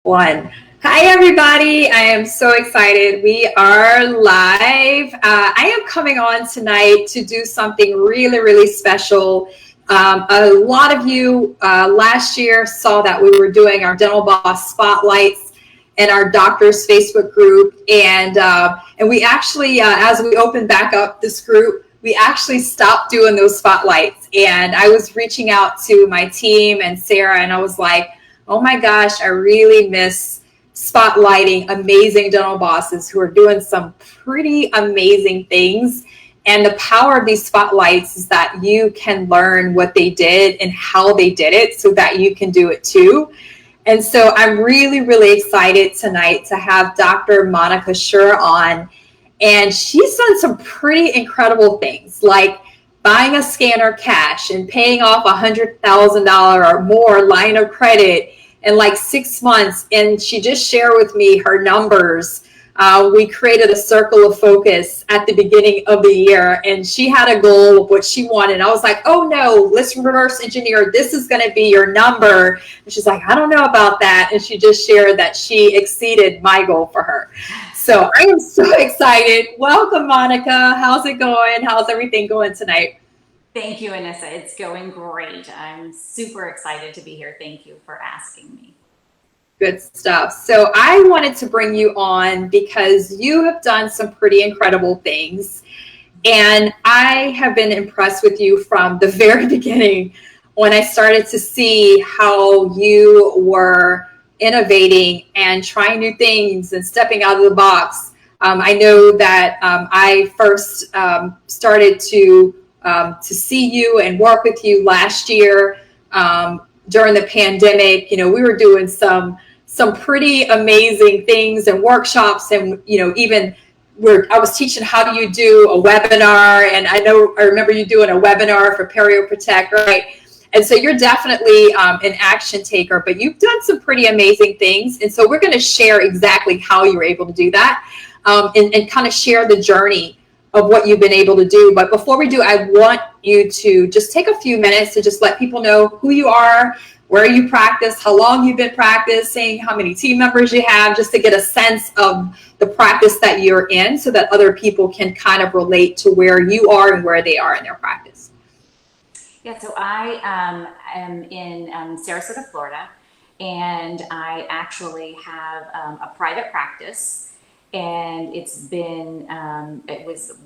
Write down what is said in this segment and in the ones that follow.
One. Hi, everybody. I am so excited. We are live. I am coming on tonight to do something really, really special. A lot of you last year saw that we were doing our Dental Boss Spotlights in our doctors Facebook group. And we actually, as we opened back up this group, we actually stopped doing those spotlights. And I was reaching out to my team and Sarah, and I was like, oh my gosh, I really miss spotlighting amazing dental bosses who are doing some pretty amazing things. And the power of these spotlights is that you can learn what they did and how they did it so that you can do it too. And so I'm really, really excited tonight to have Dr. Monica Scheurer on. And she's done some pretty incredible things like buying a scanner cash and paying off $100,000 or more line of credit in like 6 months. And she just shared with me her numbers. We created a circle of focus at the beginning of the year, and she had a goal of what she wanted. I was like, oh no, let's reverse engineer. This is going to be your number. And she's like, I don't know about that. And she just shared that she exceeded my goal for her. So I am so excited. Welcome, Monica. How's it going? How's everything going tonight? Thank you, Anissa. It's going great. I'm super excited to be here. Thank you for asking me. Good stuff. So I wanted to bring you on because you have done some pretty incredible things. And I have been impressed with you from the very beginning when I started to see how you were innovating and trying new things and stepping out of the box. I know that I first started to see you and work with you last year during the pandemic. You know, we were doing some pretty amazing things and workshops, and even where I was teaching how do you do a webinar, and I remember you doing a webinar for Perio Protect, right? And so you're definitely an action taker, but you've done some pretty amazing things. And so we're going to share exactly how you were able to do that, and kind of share the journey of what you've been able to do. But before we do, I want you to just take a few minutes to just let people know who you are, where you practice, how long you've been practicing, how many team members you have, just to get a sense of the practice that you're in so that other people can kind of relate to where you are and where they are in their practice. Yeah, so I am in Sarasota, Florida, and I actually have a private practice, and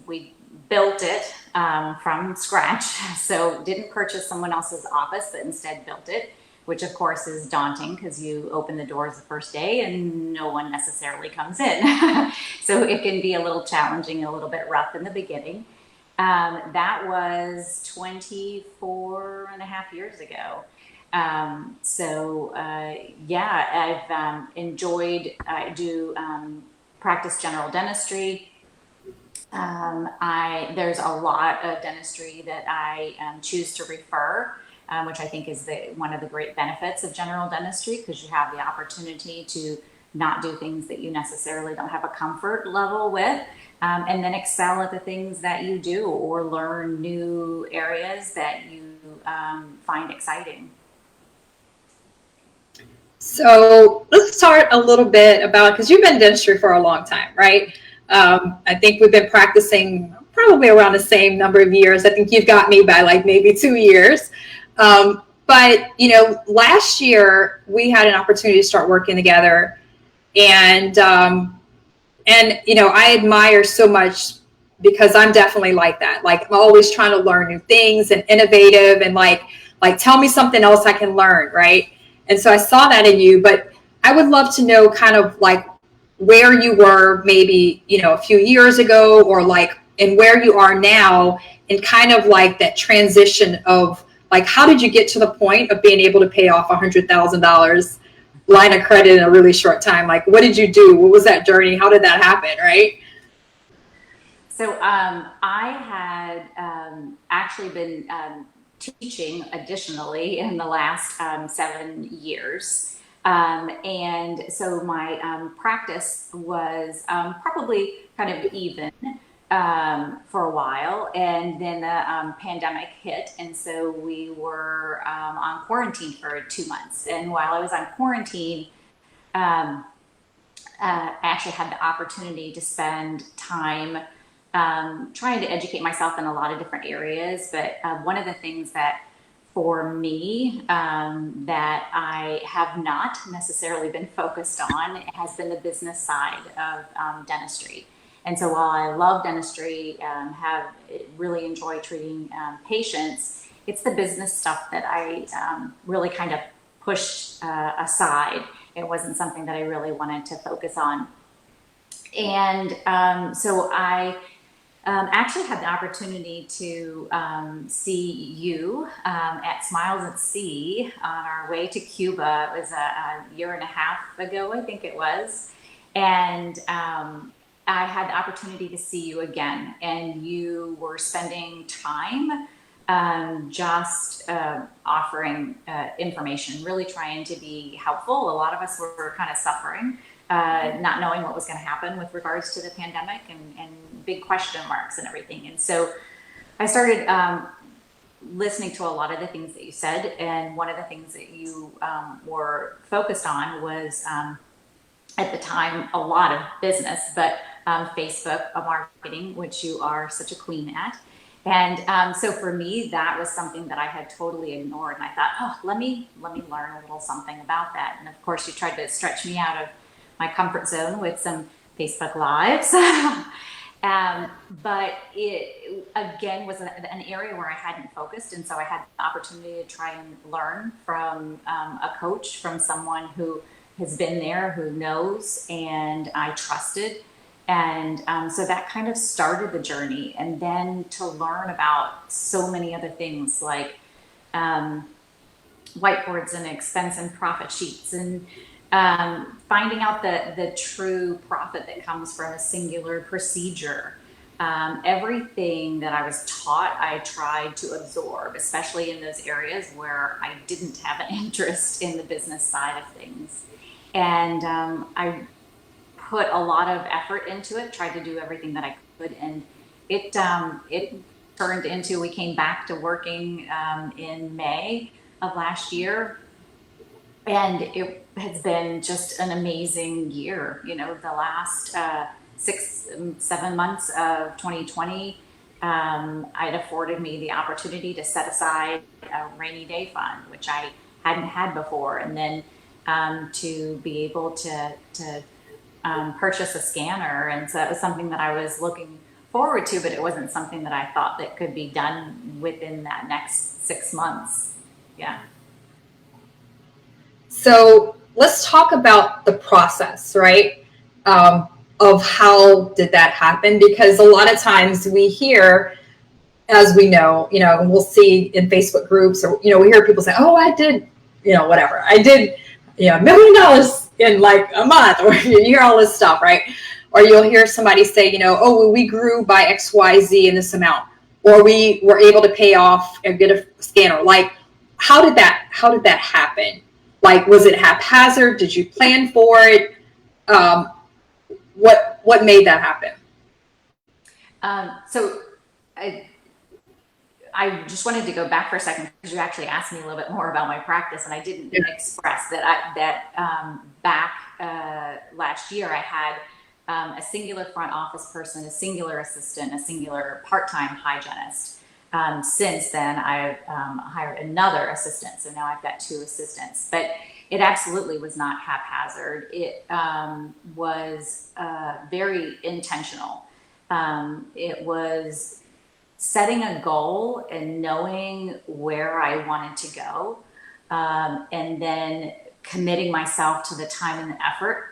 we built it from scratch. So didn't purchase someone else's office, but instead built it, which of course is daunting because you open the doors the first day and no one necessarily comes in. So it can be a little challenging, a little bit rough in the beginning. That was 24 and a half years ago. Yeah, I've I do practice general dentistry. There's a lot of dentistry that I choose to refer, which I think is one of the great benefits of general dentistry, because you have the opportunity to not do things that you necessarily don't have a comfort level with, and then excel at the things that you do or learn new areas that you find exciting. So let's start a little bit about, because you've been in dentistry for a long time, right? I think we've been practicing probably around the same number of years. I think you've got me by like maybe 2 years. But last year we had an opportunity to start working together, and I admire so much because I'm definitely like that. Like, I'm always trying to learn new things and innovative, and like tell me something else I can learn, right? And so I saw that in you, but I would love to know kind of like where you were maybe, a few years ago, or like, and where you are now, and kind of like that transition of like, how did you get to the point of being able to pay off $100,000 line of credit in a really short time? Like, what did you do? What was that journey? How did that happen? Right? So I had actually been teaching additionally in the last 7 years. And so my practice was probably kind of even for a while. And then the pandemic hit. And so we were on quarantine for 2 months. And while I was on quarantine, I actually had the opportunity to spend time trying to educate myself in a lot of different areas. But one of the things that for me that I have not necessarily been focused on has been the business side of dentistry. And so while I love dentistry, have really enjoy treating patients, it's the business stuff that I really kind of pushed aside. It wasn't something that I really wanted to focus on. And so I actually had the opportunity to see you at Smiles at Sea on our way to Cuba. It was a year and a half ago, I think it was. And I had the opportunity to see you again, and you were spending time just offering information, really trying to be helpful. A lot of us were kind of suffering, not knowing what was going to happen with regards to the pandemic and big question marks and everything. And so I started listening to a lot of the things that you said. And one of the things that you were focused on was, at the time, a lot of business, but Facebook marketing, which you are such a queen at. And so for me, that was something that I had totally ignored. And I thought, oh, let me learn a little something about that. And of course, you tried to stretch me out of my comfort zone with some Facebook Lives. But it, again, was an area where I hadn't focused. And so I had the opportunity to try and learn from a coach, from someone who has been there, who knows, and I trusted. And so that kind of started the journey. And then to learn about so many other things like whiteboards and expense and profit sheets, and finding out the true profit that comes from a singular procedure. Everything that I was taught, I tried to absorb, especially in those areas where I didn't have an interest in the business side of things. And I put a lot of effort into it, tried to do everything that I could, and it turned into, we came back to working in May of last year, and it has been just an amazing year. You know, the last 7 months of 2020, it afforded me the opportunity to set aside a rainy day fund, which I hadn't had before, and then to be able to purchase a scanner. And so that was something that I was looking forward to, but it wasn't something that I thought that could be done within that next 6 months. Yeah. So let's talk about the process, right? Of how did that happen? Because a lot of times we hear, as we know, we'll see in Facebook groups, or, we hear people say, oh, I did, whatever. I did, $1 million in like a month, or you hear all this stuff, right? Or you'll hear somebody say, oh, well, we grew by XYZ in this amount, or we were able to pay off and get a scanner. Like, how did that happen? Like, was it haphazard? Did you plan for it? What made that happen? So I just wanted to go back for a second, because you actually asked me a little bit more about my practice, and I didn't express that back last year I had a singular front office person, a singular assistant, a singular part-time hygienist. Since then, I've hired another assistant, so now I've got 2 assistants. But it absolutely was not haphazard. It was very intentional. It was setting a goal and knowing where I wanted to go, and then committing myself to the time and the effort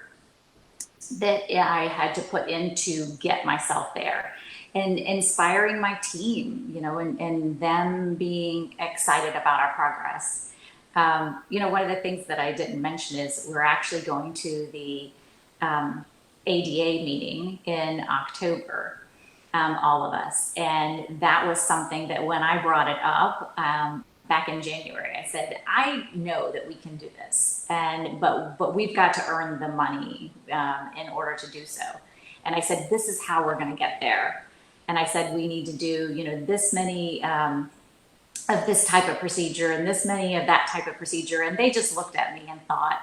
that I had to put in to get myself there, and inspiring my team, and them being excited about our progress. One of the things that I didn't mention is we're actually going to the ADA meeting in October, all of us. And that was something that when I brought it up back in January, I said, I know that we can do this, but we've got to earn the money in order to do so. And I said, this is how we're going to get there. And I said, we need to do, this many of this type of procedure and this many of that type of procedure. And they just looked at me and thought,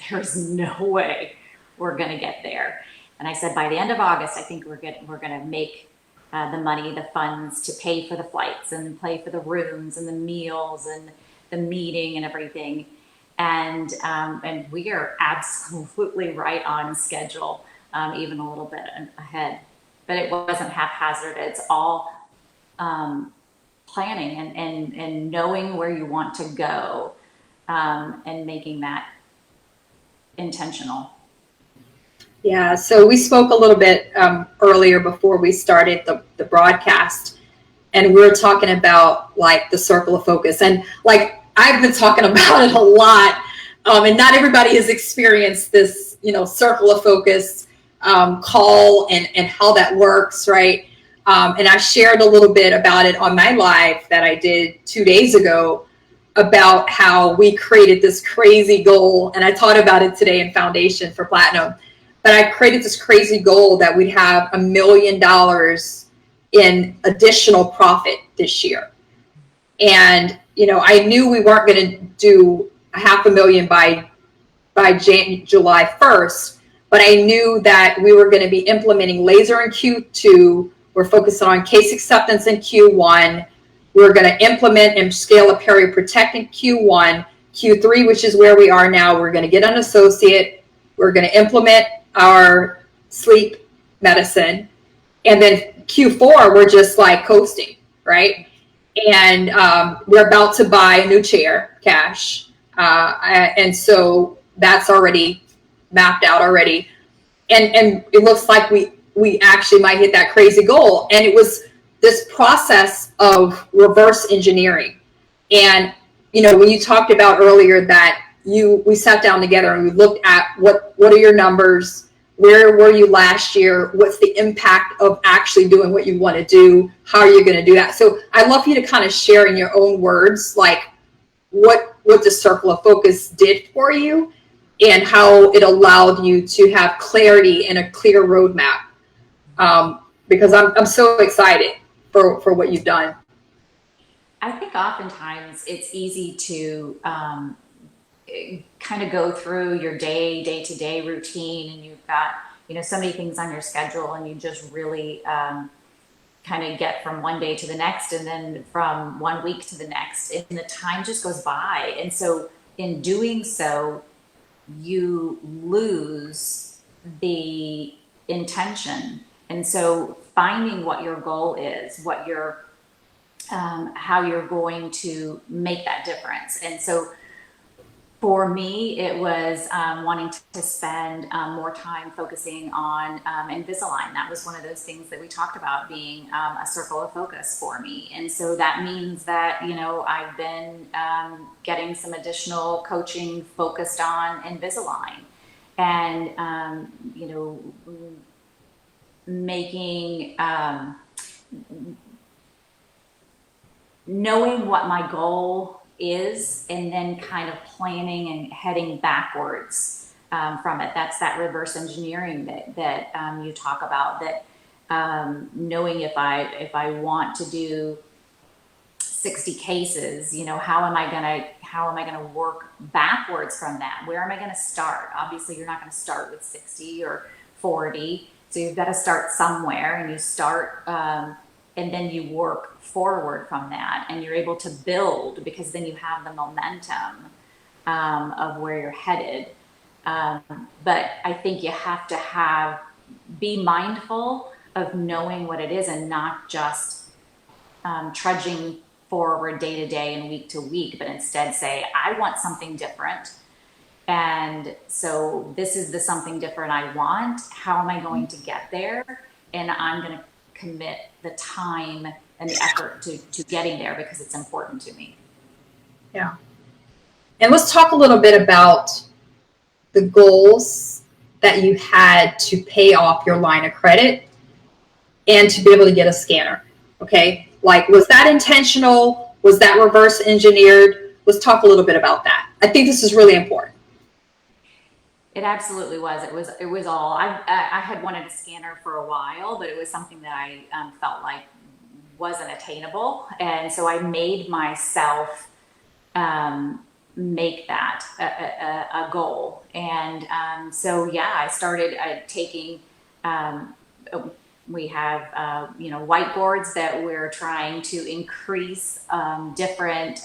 there's no way we're going to get there. And I said, by the end of August, I think we're going to make the money, the funds to pay for the flights and pay for the rooms and the meals and the meeting and everything. And we are absolutely right on schedule, even a little bit ahead. But it wasn't haphazard. It's all planning and knowing where you want to go, and making that intentional. Yeah, so we spoke a little bit earlier before we started the broadcast, and we were talking about like the circle of focus. And like I've been talking about it a lot, and not everybody has experienced this, circle of focus call and how that works, right? And I shared a little bit about it on my live that I did 2 days ago about how we created this crazy goal. And I taught about it today in Foundation for Platinum. But I created this crazy goal that we'd have $1 million in additional profit this year. And, I knew we weren't going to do $500,000 by July 1st, but I knew that we were going to be implementing laser in Q2. We're focusing on case acceptance in Q1. We're going to implement and scale up Period Protect in Q1. Q3, which is where we are now, we're going to get an associate. We're going to implement our sleep medicine. And then Q4, we're just like coasting, right? And we're about to buy a new chair, cash. And so that's already mapped out already. And it looks like we actually might hit that crazy goal. And it was this process of reverse engineering. And, when you talked about earlier that we sat down together and we looked at what are your numbers, where were you last year, what's the impact of actually doing what you want to do, how are you going to do that? So I'd love for you to kind of share in your own words, like what the circle of focus did for you and how it allowed you to have clarity and a clear roadmap. Because I'm so excited for what you've done. I think oftentimes it's easy to kind of go through your day-to-day routine, and you've got, so many things on your schedule, and you just really kind of get from one day to the next, and then from 1 week to the next, and the time just goes by. And so in doing so, you lose the intention. And so finding what your goal is, what your how you're going to make that difference. And so for me, it was wanting to spend more time focusing on Invisalign. That was one of those things that we talked about being a circle of focus for me. And so that means that, I've been getting some additional coaching focused on Invisalign, and, making, knowing what my goal is, and then kind of planning and heading backwards from it. That's that reverse engineering that you talk about, that knowing if I want to do 60 cases, how am I going to work backwards from that? Where am I going to start? Obviously, you're not going to start with 60 or 40. So you've got to start somewhere, and you start, and then you work forward from that, and you're able to build, because then you have the momentum of where you're headed. But I think you have to be mindful of knowing what it is, and not just trudging forward day to day and week to week, but instead say, I want something different. And so this is the something different I want. How am I going to get there? And I'm going to commit the time and the effort to getting there, because it's important to me. Yeah. And let's talk a little bit about the goals that you had to pay off your line of credit and to be able to get a scanner. Okay. Like, was that intentional? Was that reverse engineered? Let's talk a little bit about that. I think this is really important. It absolutely was. It was all. I had wanted a scanner for a while, but it was something that I felt like wasn't attainable, and so I made myself make that a goal. And so, yeah, I started taking, we have, whiteboards that we're trying to increase different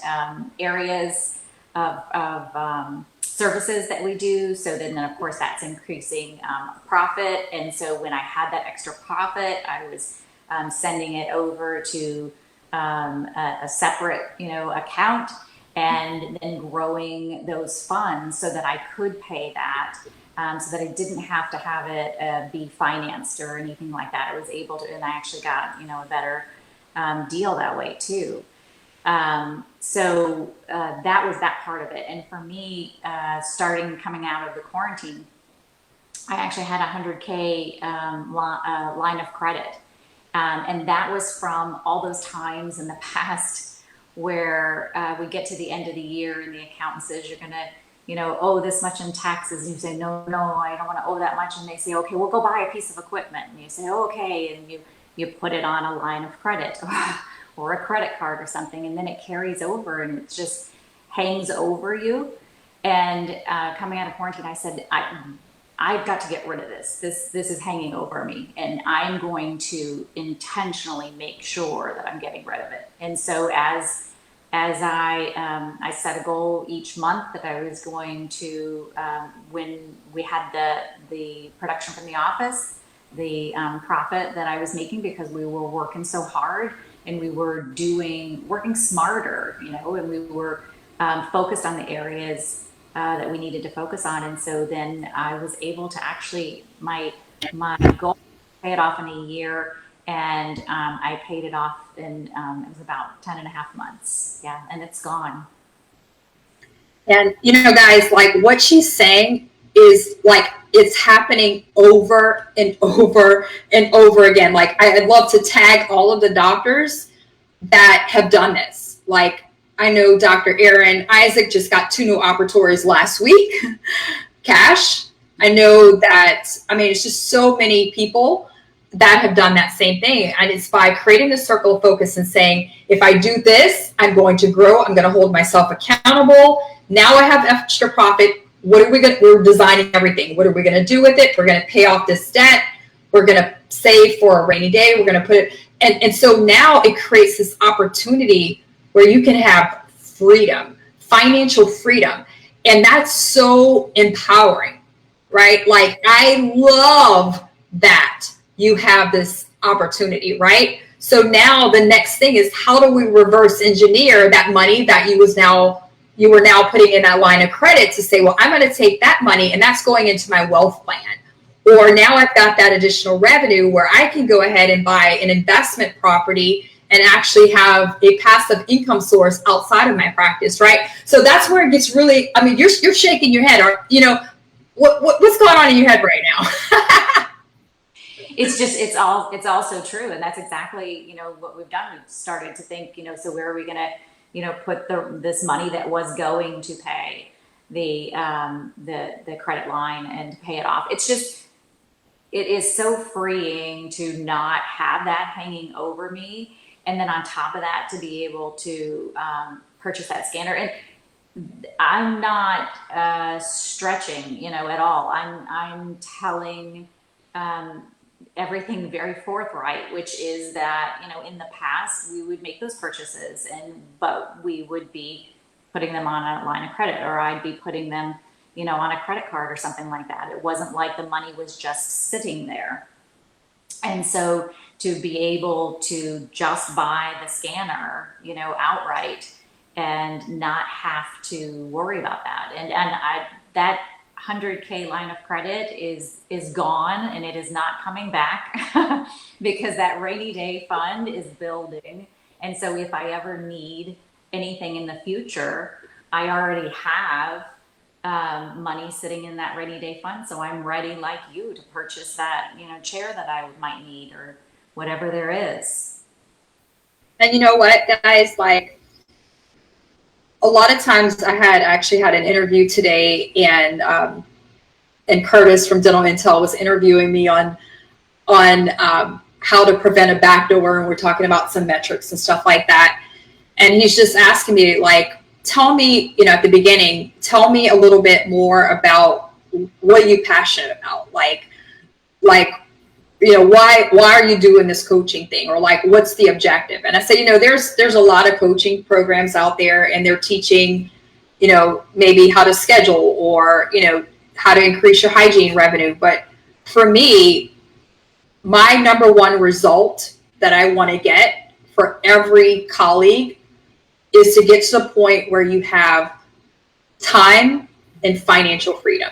areas of services that we do. So then, of course, that's increasing profit. And so when I had that extra profit, I was sending it over to a separate, account, and then growing those funds so that I could pay that, so that I didn't have to have it be financed or anything like that. I was able to, and I actually got, a better deal that way too. So that was that part of it. And for me, coming out of the quarantine, I actually had a 100K line of credit. And that was from all those times in the past where we get to the end of the year and the accountant says you're going to, owe this much in taxes. And you say, no, I don't want to owe that much. And they say, okay, we'll go buy a piece of equipment. And you say, okay. And you put it on a line of credit or a credit card or something. And then it carries over and it just hangs over you. And coming out of quarantine, I said, I've got to get rid of this. This is hanging over me, and I'm going to intentionally make sure that I'm getting rid of it. And so as I set a goal each month that I was going to, when we had the production from the office, the profit that I was making because we were working so hard and we were working smarter, and we were focused on the areas that we needed to focus on. And so then I was able to actually, my goal was to pay it off in a year, and I paid it off in, it was about 10 and a half months. Yeah. And it's gone. And, guys, like what she's saying is like, it's happening over and over and over again. Like I'd love to tag all of the doctors that have done this. Like, I know Dr. Aaron Isaac just got 2 new operatories last week, cash. I know that, it's just so many people that have done that same thing. And it's by creating the circle of focus and saying, if I do this, I'm going to grow. I'm going to hold myself accountable. Now I have extra profit. We're designing everything. What are we going to do with it? We're going to pay off this debt. We're going to save for a rainy day. We're going to put it. And so now it creates this opportunity where you can have freedom, financial freedom. And that's so empowering, right? Like I love that you have this opportunity, right? So now the next thing is, how do we reverse engineer that money that you were now putting in that line of credit to say, well, I'm going to take that money and that's going into my wealth plan. Or now I've got that additional revenue where I can go ahead and buy an investment property and actually have a passive income source outside of my practice, right? So that's where it gets really, you're shaking your head, or, what's going on in your head right now? It's all so true. And that's exactly, what we've done. We've started to think, so where are we going to, put this money that was going to pay the credit line and to pay it off. It is so freeing to not have that hanging over me. And then on top of that, to be able to purchase that scanner. And I'm not stretching, at all. I'm telling everything very forthright, which is that, in the past we would make those purchases, but we would be putting them on a line of credit, or I'd be putting them, on a credit card or something like that. It wasn't like the money was just sitting there. And so to be able to just buy the scanner, outright and not have to worry about that. And that 100K line of credit is gone, and it is not coming back because that rainy day fund is building. And so if I ever need anything in the future, I already have money sitting in that rainy day fund. So I'm ready, like you, to purchase that, chair that I might need or whatever there is. And you know what, guys, like a lot of times I actually had an interview today, and Curtis from Dental Intel was interviewing me on how to prevent a backdoor, and we're talking about some metrics and stuff like that. And he's just asking me, like, tell me, at the beginning, tell me a little bit more about what are you passionate about? Like, why are you doing this coaching thing? Or like, what's the objective? And I say, there's a lot of coaching programs out there, and they're teaching, maybe how to schedule, or, how to increase your hygiene revenue. But for me, my number one result that I want to get for every colleague is to get to the point where you have time and financial freedom.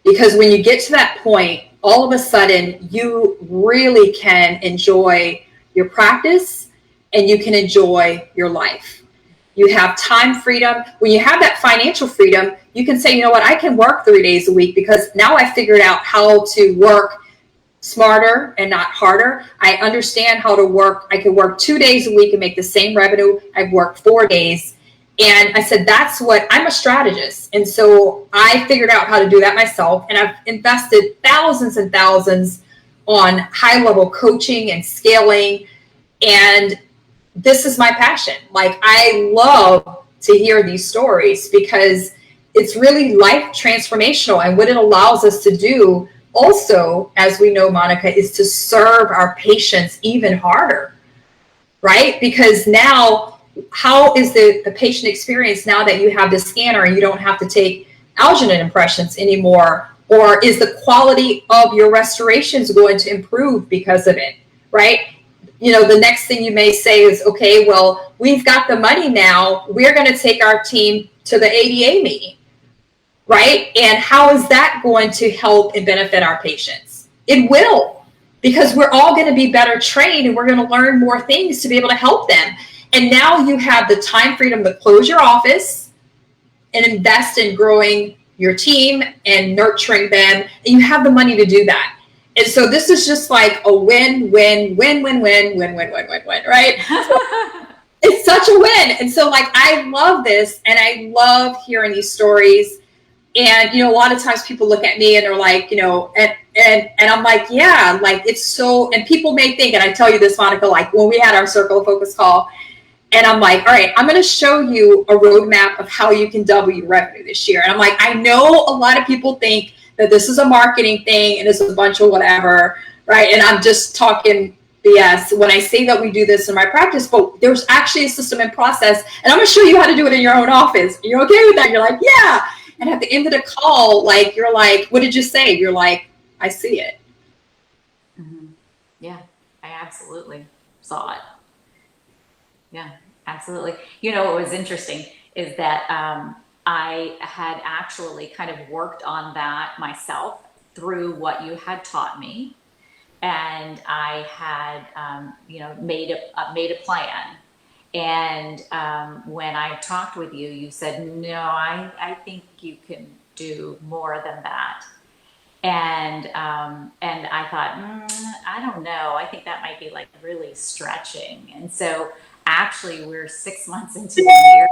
Because when you get to that point, all of a sudden you really can enjoy your practice and you can enjoy your life. You have time freedom. When you have that financial freedom, you can say, you know what, I can work 3 days a week because now I figured out how to work smarter and not harder. I understand how to work. I can work 2 days a week and make the same revenue. I've worked 4 days. And I said, I'm a strategist. And so I figured out how to do that myself. And I've invested thousands and thousands on high level coaching and scaling. And this is my passion. Like, I love to hear these stories because it's really life transformational. And what it allows us to do also, as we know, Monica, is to serve our patients even harder, right? Because now, how is the patient experience now that you have the scanner and you don't have to take alginate impressions anymore? Or is the quality of your restorations going to improve because of it, right? The next thing you may say is, okay, well, we've got the money now. We're going to take our team to the ADA meeting, right? And how is that going to help and benefit our patients? It will, because we're all going to be better trained and we're going to learn more things to be able to help them. And now you have the time freedom to close your office and invest in growing your team and nurturing them. And you have the money to do that. And so this is just like a win, win, win, win, win, win, win, win, win, win, right? It's such a win. And so like, I love this, and I love hearing these stories. And, a lot of times people look at me and they're like, and I'm like, yeah, like it's so, and people may think, and I tell you this, Monica, like when we had our Circle of Focus call, and I'm like, all right, I'm going to show you a roadmap of how you can double your revenue this year. And I'm like, I know a lot of people think that this is a marketing thing and it's a bunch of whatever, right? And I'm just talking BS when I say that we do this in my practice, but there's actually a system and process. And I'm going to show you how to do it in your own office. You're okay with that? You're like, yeah. And at the end of the call, like, you're like, what did you say? You're like, I see it. Mm-hmm. Yeah, I absolutely saw it. Yeah, absolutely. What was interesting is that I had actually kind of worked on that myself through what you had taught me. And I had, made a plan. And when I talked with you, you said, no, I think you can do more than that. And I thought, I don't know. I think that might be like really stretching. And so actually we're 6 months into the year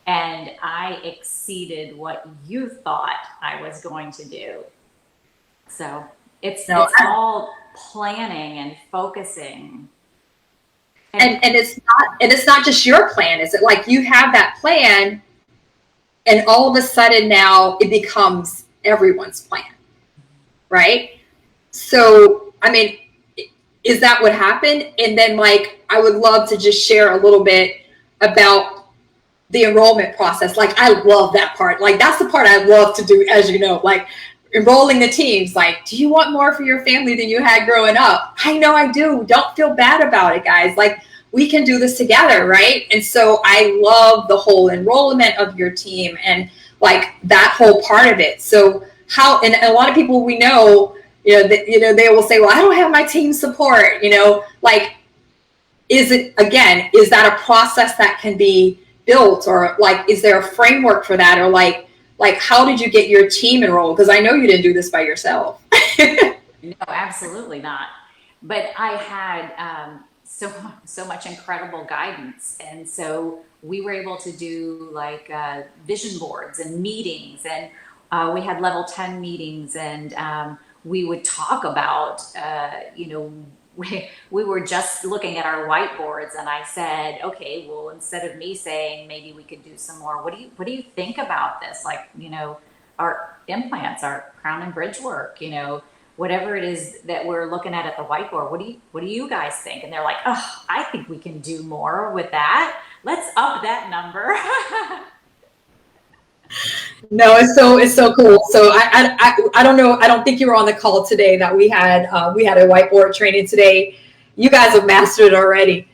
and I exceeded what you thought I was going to do. So it's all planning and focusing. And it's not just your plan. Is it like you have that plan and all of a sudden now it becomes everyone's plan, right? So, I mean, is that what happened? And then like, I would love to just share a little bit about the enrollment process. Like, I love that part. Like, that's the part I love to do, as you know, like enrolling the teams. Like, do you want more for your family than you had growing up? I know I do. Don't feel bad about it, guys. Like, we can do this together, right? And so I love the whole enrollment of your team and like that whole part of it. So how, and a lot of people we know, they will say, well, I don't have my team support, like, is that a process that can be built, or like, is there a framework for that? Or like how did you get your team enrolled? Because I know you didn't do this by yourself. No, absolutely not. But I had so much incredible guidance. And so we were able to do like vision boards and meetings, and we had level 10 meetings, and we would talk about, we were just looking at our whiteboards, and I said, okay, well, instead of me saying maybe we could do some more, what do you think about this? Like, our implants, our crown and bridge work, whatever it is that we're looking at the whiteboard, what do you guys think? And they're like, oh, I think we can do more with that. Let's up that number. No, it's so cool. So I don't know. I don't think you were on the call today that we had a whiteboard training today. You guys have mastered it already,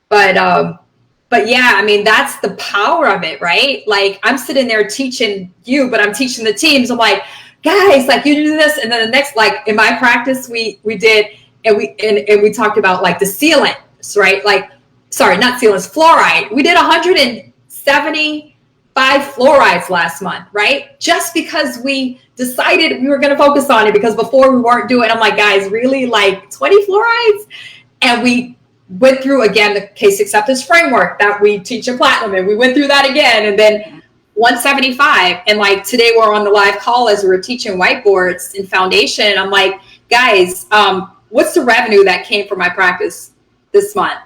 but yeah, I mean that's the power of it, right? Like I'm sitting there teaching you, but I'm teaching the teams. I'm like, guys, like you do this, and then the next, like in my practice, we did, and we talked about like the sealants, right? Like, sorry, not sealants, fluoride. We did 175 fluorides last month, right? Just because we decided we were going to focus on it, because before we weren't doing. I'm like, guys, really, like 20 fluorides, and we went through again the case acceptance framework that we teach in Platinum, and we went through that again, and then 175. And like today we're on the live call as we were teaching whiteboards in foundation. I'm like, guys, what's the revenue that came from my practice this month?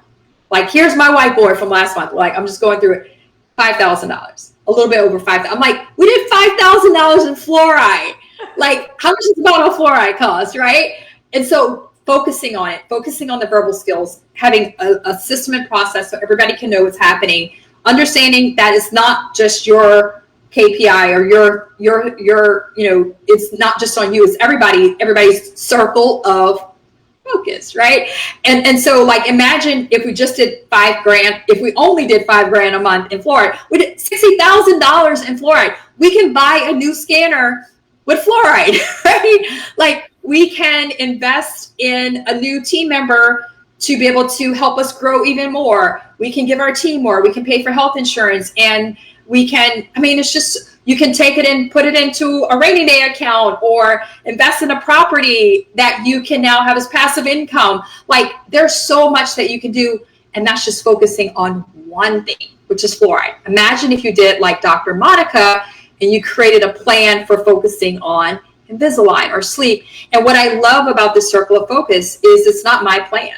Like, here's my whiteboard from last month. Like, I'm just going through it. $5,000, a little bit over 5,000. I'm like, we did $5,000 in fluoride. Like, how much does a bottle of fluoride cost, right? And so focusing on it, focusing on the verbal skills, having a system and process so everybody can know what's happening, understanding that it's not just your KPI or your it's not just on you, it's everybody's circle of focus, right? And so like imagine if we just did $5,000, if we only did $5,000 a month in fluoride, we did $60,000 in fluoride. We can buy a new scanner with fluoride, right? Like we can invest in a new team member to be able to help us grow even more. We can give our team more. We can pay for health insurance, and we can, I mean, it's just, you can take it and put it into a rainy day account or invest in a property that you can now have as passive income. Like there's so much that you can do, and that's just focusing on one thing, which is fluoride. Imagine if you did like Dr. Monica and you created a plan for focusing on Invisalign or sleep. And what I love about the circle of focus is it's not my plan.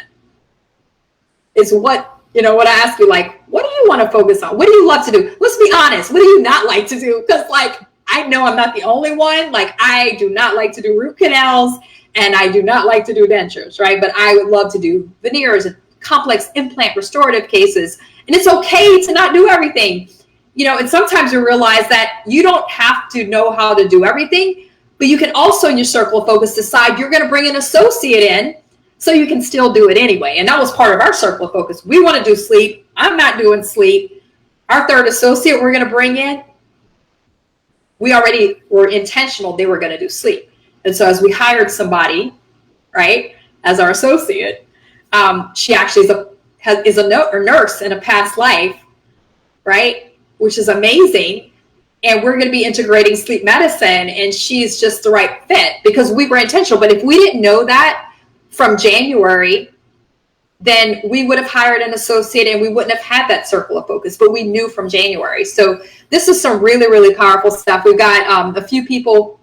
It's what I ask you, like, what do you want to focus on? What do you love to do? Let's be honest. What do you not like to do? Because like, I know I'm not the only one. Like I do not like to do root canals, and I do not like to do dentures, right? But I would love to do veneers and complex implant restorative cases. And it's okay to not do everything, and sometimes you realize that you don't have to know how to do everything, but you can also in your circle of focus decide you're going to bring an associate in so you can still do it anyway. And that was part of our circle of focus. We want to do sleep. I'm not doing sleep. Our third associate we're going to bring in, we already were intentional they were going to do sleep. And so as we hired somebody, right, as our associate, she actually is a nurse in a past life, right, which is amazing. And we're going to be integrating sleep medicine, and she's just the right fit because we were intentional. But if we didn't know that from January, then we would have hired an associate and we wouldn't have had that circle of focus, but we knew from January. So this is some really, really powerful stuff. We've got a few people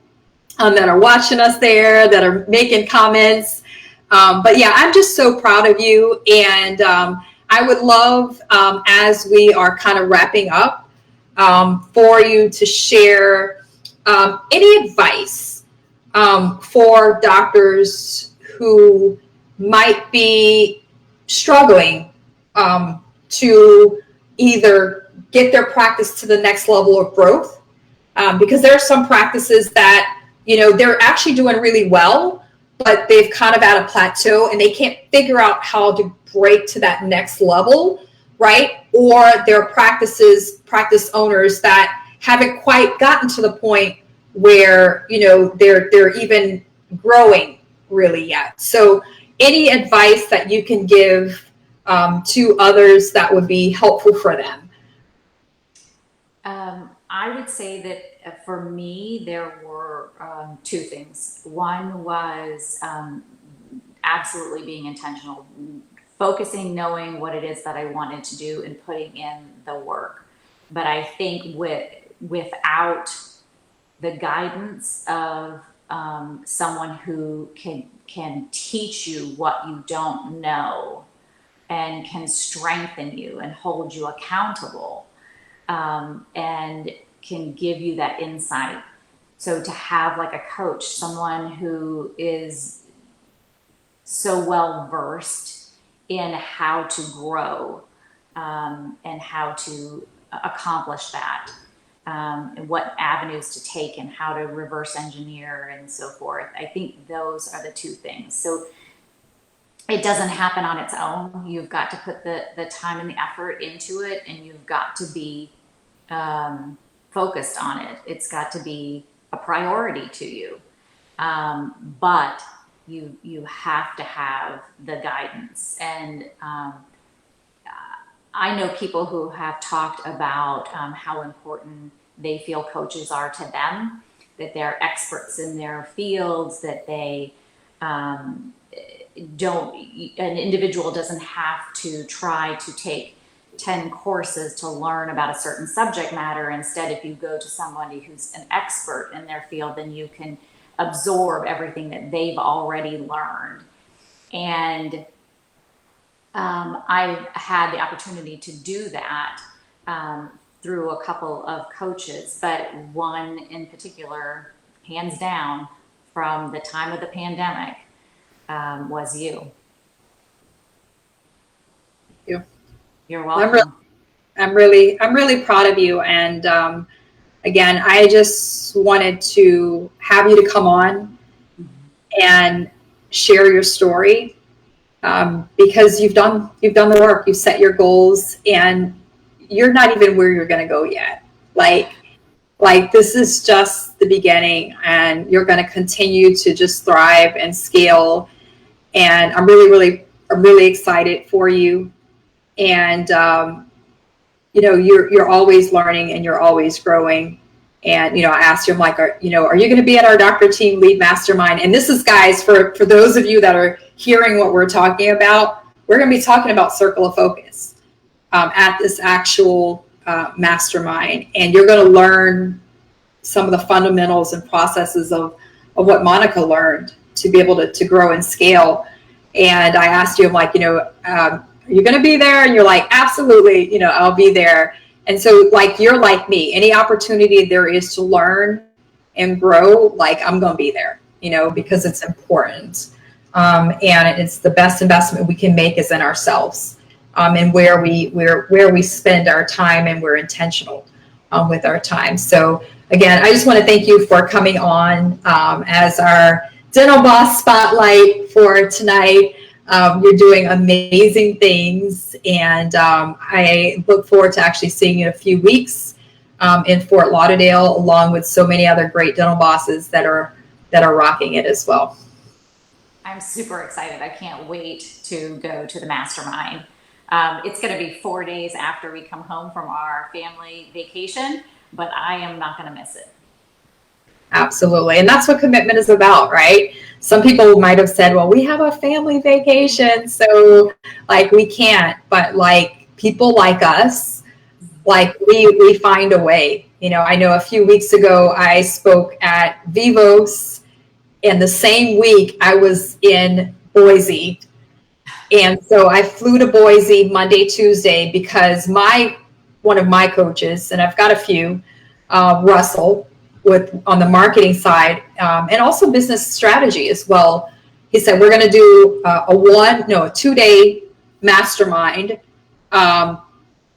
that are watching us there that are making comments. But yeah, I'm just so proud of you. And I would love, as we are kind of wrapping up, for you to share any advice for doctors who might be struggling to either get their practice to the next level of growth, because there are some practices that they're actually doing really well, but they've kind of at a plateau and they can't figure out how to break to that next level, right? Or there are practice owners that haven't quite gotten to the point where they're even growing really yet. So any advice that you can give to others that would be helpful for them? I would say that for me, there were two things. One was absolutely being intentional, focusing, knowing what it is that I wanted to do and putting in the work. But I think without the guidance of someone who can teach you what you don't know and can strengthen you and hold you accountable, and can give you that insight. So to have like a coach, someone who is so well versed in how to grow, and how to accomplish that, and what avenues to take and how to reverse engineer and so forth. I think those are the two things. So it doesn't happen on its own. You've got to put the time and the effort into it, and you've got to be focused on it. It's got to be a priority to you. But you have to have the guidance. And I know people who have talked about how important they feel coaches are to them, that they're experts in their fields, that they an individual doesn't have to try to take 10 courses to learn about a certain subject matter. Instead, if you go to somebody who's an expert in their field, then you can absorb everything that they've already learned. And I had the opportunity to do that through a couple of coaches, but one in particular, hands down, from the time of the pandemic, was you. You. You're welcome. I'm really proud of you. And again, I just wanted to have you to come on and share your story, because you've done the work. You've set your goals, and you're not even where you're going to go yet. Like this is just the beginning, and you're going to continue to just thrive and scale. And I'm really excited for you. And you're always learning and you're always growing. And I asked you, I'm like, are you going to be at our Dr. Team Lead Mastermind? And this is, guys, for those of you that are hearing what we're talking about, we're going to be talking about Circle of Focus at this actual mastermind. And you're going to learn some of the fundamentals and processes of what Monica learned to be able to grow and scale. And I asked you, I'm like, are you going to be there? And you're like, absolutely, I'll be there. And so, like, you're like me. Any opportunity there is to learn and grow, like, I'm going to be there, because it's important. And it's the best investment we can make is in ourselves, and where we spend our time, and we're intentional with our time. So again, I just want to thank you for coming on as our Dental Boss Spotlight for tonight. You're doing amazing things, and I look forward to actually seeing you in a few weeks in Fort Lauderdale, along with so many other great dental bosses that are rocking it as well. I'm super excited. I can't wait to go to the mastermind. It's going to be 4 days after we come home from our family vacation, but I am not going to miss it. Absolutely. And that's what commitment is about, right? Some people might have said, well, we have a family vacation, so like we can't, but like people like us, like we find a way. I know a few weeks ago I spoke at Vivos, and the same week I was in Boise. And so I flew to Boise Monday, Tuesday, because one of my coaches, and I've got a few, Russell, on the marketing side, and also business strategy as well. He said, we're going to do a 2-day mastermind. And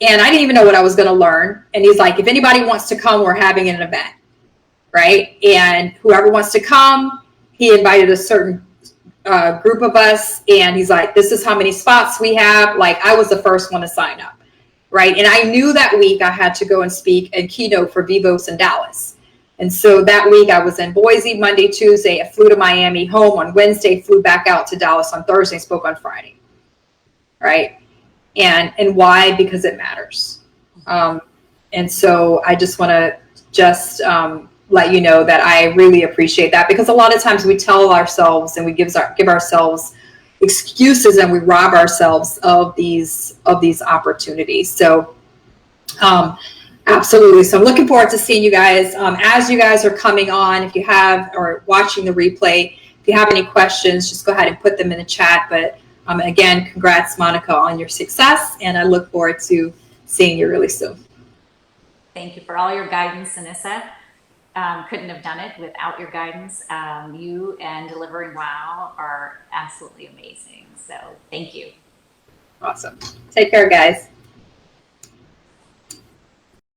I didn't even know what I was going to learn. And he's like, if anybody wants to come, we're having an event, right? And whoever wants to come, he invited a certain group of us. And he's like, this is how many spots we have. Like, I was the first one to sign up, right? And I knew that week I had to go and speak and keynote for Vivos in Dallas. And so that week I was in Boise Monday, Tuesday. I flew to Miami, home on Wednesday, flew back out to Dallas on Thursday, spoke on Friday. Right. And why? Because it matters. And so I just want to let you know that I really appreciate that, because a lot of times we tell ourselves and we give ourselves excuses, and we rob ourselves of these opportunities. So Absolutely. So I'm looking forward to seeing you guys. As you guys are coming on, if you have or watching the replay, if you have any questions, just go ahead and put them in the chat. But again, congrats, Monica, on your success. And I look forward to seeing you really soon. Thank you for all your guidance, Anissa. Couldn't have done it without your guidance. You and Delivering Wow are absolutely amazing. So thank you. Awesome. Take care, guys.